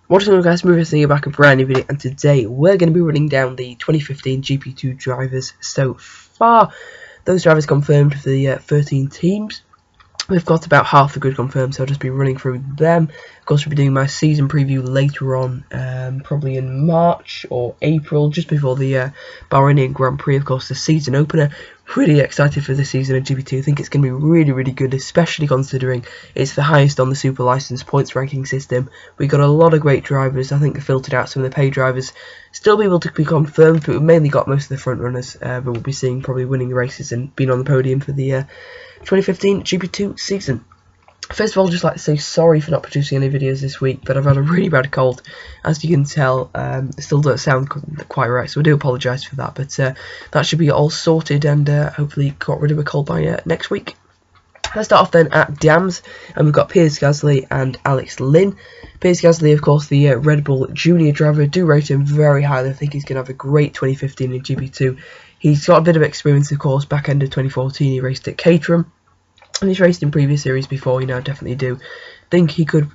What's going on, guys? Moving back a brand new video, and today we're going to be running down the 2015 GP2 drivers. So far, those drivers confirmed for the 13 teams. We've got about half the grid confirmed, so I'll just be running through them. Of course, we'll be doing my season preview later on, probably in March or April, just before the Bahrainian Grand Prix, of course, the season opener. Really excited for this season of GP2. I think it's going to be really good, especially considering it's the highest on the Super License points ranking system. We've got a lot of great drivers. I think they filtered out some of the pay drivers. Still be able to be confirmed, but we've mainly got most of the front runners. But we'll be seeing probably winning races and being on the podium for the 2015 GP2 season. First of all, I'd just like to say sorry for not producing any videos this week, but I've had a really bad cold. As you can tell, it still doesn't sound quite right, so I do apologise for that. But that should be all sorted, and hopefully got rid of a cold by next week. Let's start off then at Dams, and we've got Perez and Alex Lynn. Perez, of course, the Red Bull Junior driver. I do rate him very highly. I think he's going to have a great 2015 in GP2. He's got a bit of experience, of course. Back end of 2014, he raced at Caterham. And he's raced in previous series before, definitely do think he could,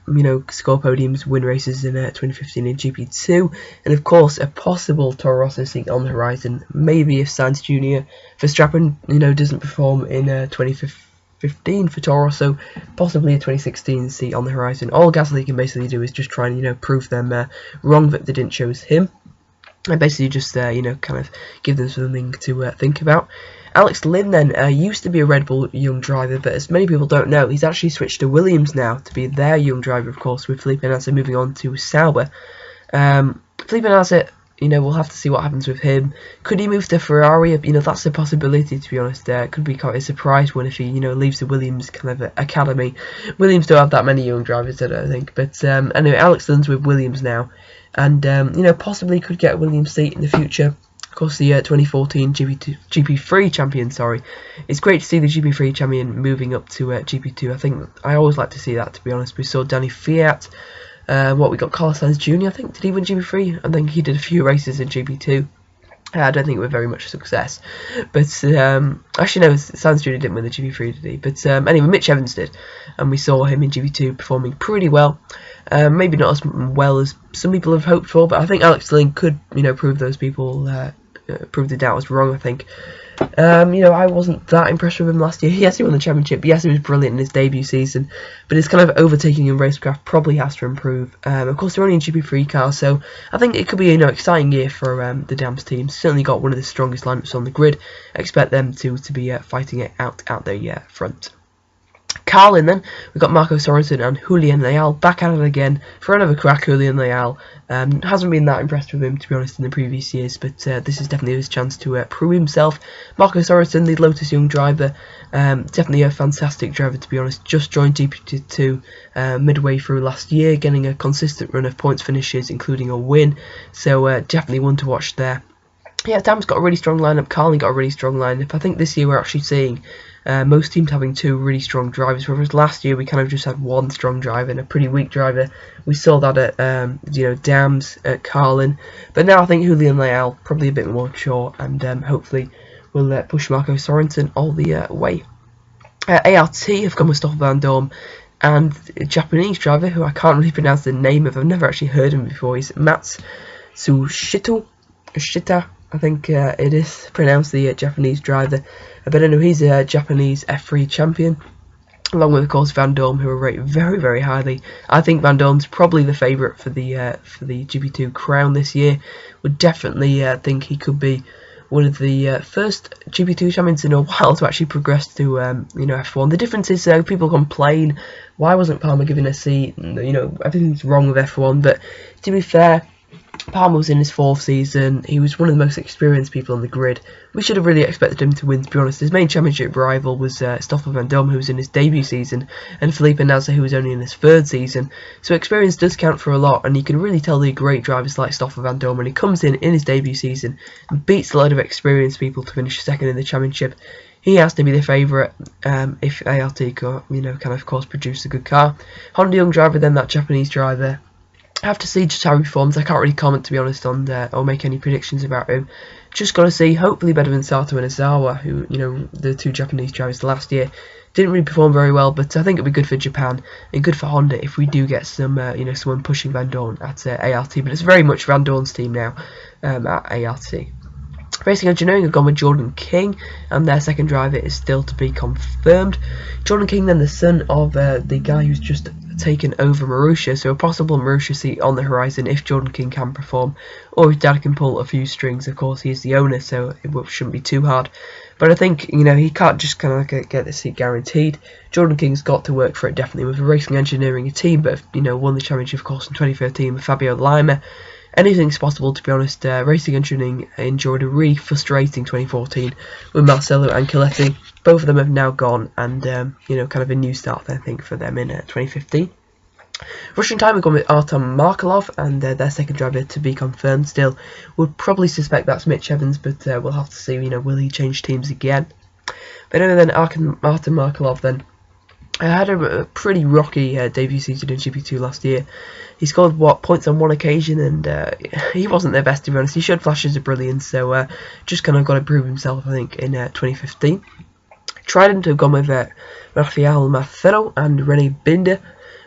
score podiums, win races in 2015 in GP2. And of course, a possible Toro Rosso seat on the horizon. Maybe if Sainz Jr. Verstappen, doesn't perform in 2015 for Toro Rosso, possibly a 2016 seat on the horizon. All Gasly can basically do is just try and, prove them wrong that they didn't choose him. And basically just, kind of give them something to think about. Alex Lynn then used to be a Red Bull young driver, but as many people don't know, he's actually switched to Williams now to be their young driver, of course, with Felipe Nasr moving on to Sauber. Felipe Nasr, we'll have to see what happens with him. Could he move to Ferrari? That's a possibility, to be honest. It could be quite a surprise one if he, leaves the Williams kind of academy. Williams don't have that many young drivers, I don't think. But anyway, Alex Lynn's with Williams now, and possibly could get a Williams seat in the future. Of course, the 2014 GP3 champion, It's great to see the GP3 champion moving up to GP2. I think I always like to see that, to be honest. We saw Danny Fiat. We got Carlos Sainz Jr., I think. Did he win GP3? I think he did a few races in GP2. I don't think it was very much success. But, actually, no, Sainz Jr. didn't win the GP3, did he? But, anyway, Mitch Evans did. And we saw him in GP2 performing pretty well. Maybe not as well as some people have hoped for, but I think Alex Lynn could, prove those people, prove the doubt was wrong, I think. I wasn't that impressed with him last year. Yes, he won the championship. Yes, he was brilliant in his debut season, but his kind of overtaking in racecraft probably has to improve. Of course, they're only in GP3 cars, so I think it could be an exciting year for the Dams team. Certainly got one of the strongest lineups on the grid. I expect them to be fighting it out the front. Carlin then, we've got Marco Sorensen and Julian Leal back at it again for another crack. Julian Leal hasn't been that impressed with him, to be honest, in the previous years, but this is definitely his chance to prove himself. Marco Sorensen, the Lotus young driver, definitely a fantastic driver, to be honest. Just joined GP2 midway through last year, getting a consistent run of points finishes, including a win, so definitely one to watch there. Yeah, Dam's got a really strong lineup. Carlin got a really strong lineup. I think this year we're actually seeing most teams having two really strong drivers, whereas last year we kind of just had one strong driver and a pretty weak driver. We saw that at Dams, at Carlin, but now I think Julian Leal probably a bit more mature, and hopefully will push Marco Sorensen all the way. ART have come with Stoffel Van Dorn and a Japanese driver who I can't really pronounce the name of. I've never actually heard him before. He's Mats Sutil, I think it is pronounced, the Japanese driver. But I know he's a Japanese F3 champion, along with, of course, Van Dorn, who are rated very highly. I think Van Dorn's probably the favourite for the GP2 crown this year. Would definitely think he could be one of the first GP2 champions in a while to actually progress to F1. The difference is, people complain, why wasn't Palmer given a seat? Everything's wrong with F1, but to be fair, Palmer was in his 4th season. He was one of the most experienced people on the grid. We should have really expected him to win, to be honest. His main championship rival was Stoffel Van Dorn, who was in his debut season, and Felipe Nasr, who was only in his 3rd season. So experience does count for a lot, and you can really tell the great drivers like Stoffel Van Dorn when he comes in his debut season and beats a lot of experienced people to finish 2nd in the championship. He has to be the favourite if ART can, of course, produce a good car. Honda young driver, then that Japanese driver. I have to see just how he performs. I can't really comment, to be honest, on or make any predictions about him. Just got to see. Hopefully better than Sato and Azawa, who, the two Japanese drivers last year. Didn't really perform very well, but I think it'll be good for Japan and good for Honda if we do get some, someone pushing Van Dorn at ART. But it's very much Van Dorn's team now at ART. Racing Engineering have gone with Jordan King, and their second driver is still to be confirmed. Jordan King, then the son of the guy who's just taken over Marussia, so a possible Marussia seat on the horizon if Jordan King can perform, or his dad can pull a few strings. Of course, he's the owner, so it shouldn't be too hard. But I think, he can't just kind of like get the seat guaranteed. Jordan King's got to work for it, definitely, with Racing Engineering, a team that won the championship, of course, in 2013 with Fabio Lima. Anything's possible, to be honest. Racing Engineering enjoyed a really frustrating 2014 with Marcello and Coletti. Both of them have now gone, and kind of a new start, I think, for them in 2015. Russian time, we've gone with Artem Markelov, and their second driver to be confirmed still. Would probably suspect that's Mitch Evans, but we'll have to see. Will he change teams again? But anyway, then Artem Markelov then had a pretty rocky debut season in GP2 last year. He scored points on one occasion, and he wasn't their best, to be honest. He showed flashes of brilliance, so just kind of got to prove himself, I think, in 2015. Trident have gone with Rafael Macero and Rene Binder.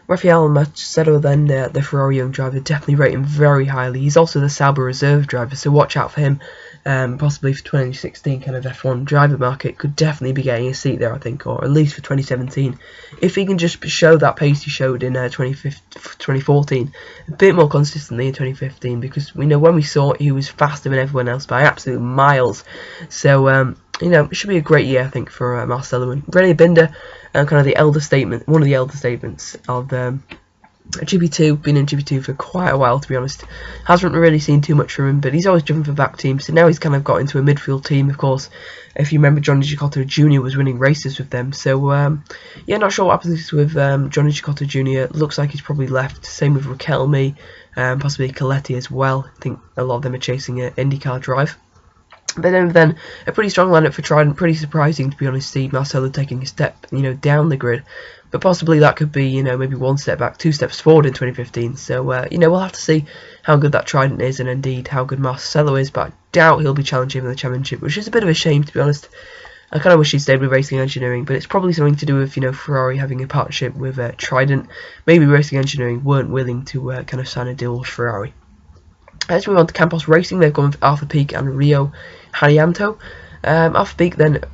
Rafael Macero, then the Ferrari young driver, definitely rate him very highly. He's also the Sauber reserve driver, so watch out for him. Possibly for 2016 kind of F1 driver market, could definitely be getting a seat there, I think, or at least for 2017. If he can just show that pace he showed in 2014, a bit more consistently in 2015, because we know when we saw it, he was faster than everyone else by absolute miles. So, it should be a great year, I think, for Marcelo. And Rene Binder, kind of one of the elder statements of GP2, been in GP2 for quite a while, to be honest. Hasn't really seen too much from him, but he's always driven for back teams, so now he's kind of got into a midfield team, of course. If you remember, Johnny Giocato Jr. was winning races with them, so not sure what happens with Johnny Giocato Jr. Looks like he's probably left. Same with Raquelme, possibly Coletti as well. I think a lot of them are chasing an IndyCar drive. But then a pretty strong lineup for Trident. Pretty surprising, to be honest, to see Marcelo taking a step, down the grid. But possibly that could be, maybe one step back, 2 steps forward in 2015. So, we'll have to see how good that Trident is, and indeed how good Marcelo is. But I doubt he'll be challenging for the championship, which is a bit of a shame, to be honest. I kind of wish he stayed with Racing Engineering, but it's probably something to do with, Ferrari having a partnership with Trident. Maybe Racing Engineering weren't willing to kind of sign a deal with Ferrari. Let's move on to Campos Racing. They've gone with Arthur Peak and Rio Haryanto. Arthur Peak, then,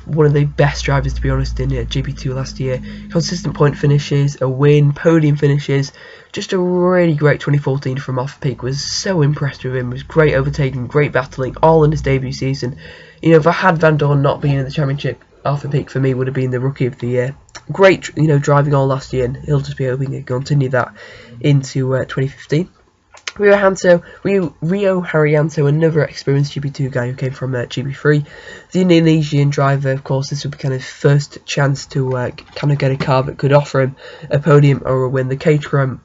one of the best drivers, to be honest, in GP2 last year. Consistent point finishes, a win, podium finishes. Just a really great 2014 from Arthur Peak. Was so impressed with him. Was great overtaking, great battling, all in his debut season. If I had Van Dorn not been in the championship, Arthur Peak for me would have been the rookie of the year. Great, driving all last year, and he'll just be hoping to continue that into 2015. Rio Haryanto, another experienced GP2 guy who came from GP3. The Indonesian driver, of course, this would be kind of first chance to kind of get a car that could offer him a podium or a win. The Caterham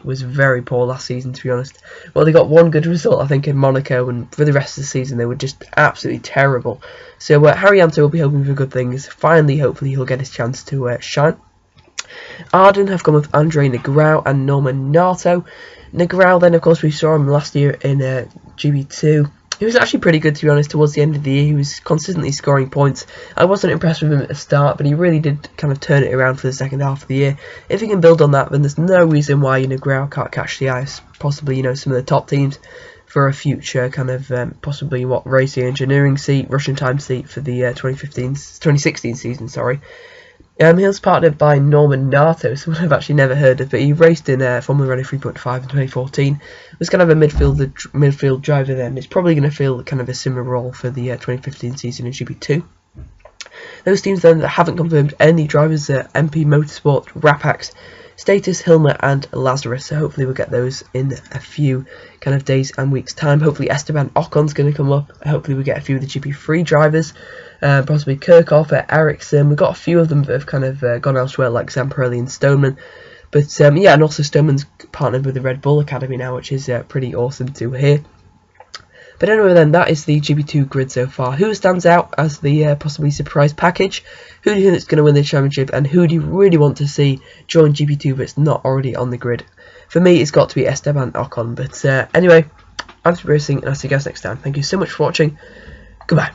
was very poor last season, to be honest. Well, they got one good result, I think, in Monaco, and for the rest of the season they were just absolutely terrible. So Haryanto will be hoping for good things. Finally, hopefully, he'll get his chance to shine. Arden have gone with Andre Negrão and Norman Nato. Negrão, then, of course, we saw him last year in GP2. He was actually pretty good, to be honest, towards the end of the year. He was consistently scoring points. I wasn't impressed with him at the start, but he really did kind of turn it around for the second half of the year. If he can build on that, then there's no reason why Negrão can't catch the ice. Possibly, some of the top teams for a future kind of possibly Racing Engineering seat, Russian time seat for the 2016 season. Sorry. He was partnered by Norman Nato, someone I've actually never heard of, but he raced in Formula Renault 3.5 in 2014. Was kind of a midfield driver then. It's probably going to feel kind of a similar role for the 2015 season in GP2. Those teams then that haven't confirmed any drivers are MP Motorsport, Rapax, Status, Hilmer and Lazarus, so hopefully we'll get those in a few kind of days and weeks time. Hopefully Esteban Ocon's going to come up. Hopefully we get a few of the GP3 drivers, possibly Kirchhoff, Ericsson. We've got a few of them that have kind of gone elsewhere, like Zamperelli and Stoneman. But yeah, and also Stoneman's partnered with the Red Bull Academy now, which is pretty awesome to hear. But anyway then, that is the GP2 grid so far. Who stands out as the possibly surprise package? Who do you think is going to win the championship? And who do you really want to see join GP2 that's not already on the grid? For me, it's got to be Esteban Ocon. But anyway, I'm Sutil Racing, and I'll see you guys next time. Thank you so much for watching. Goodbye.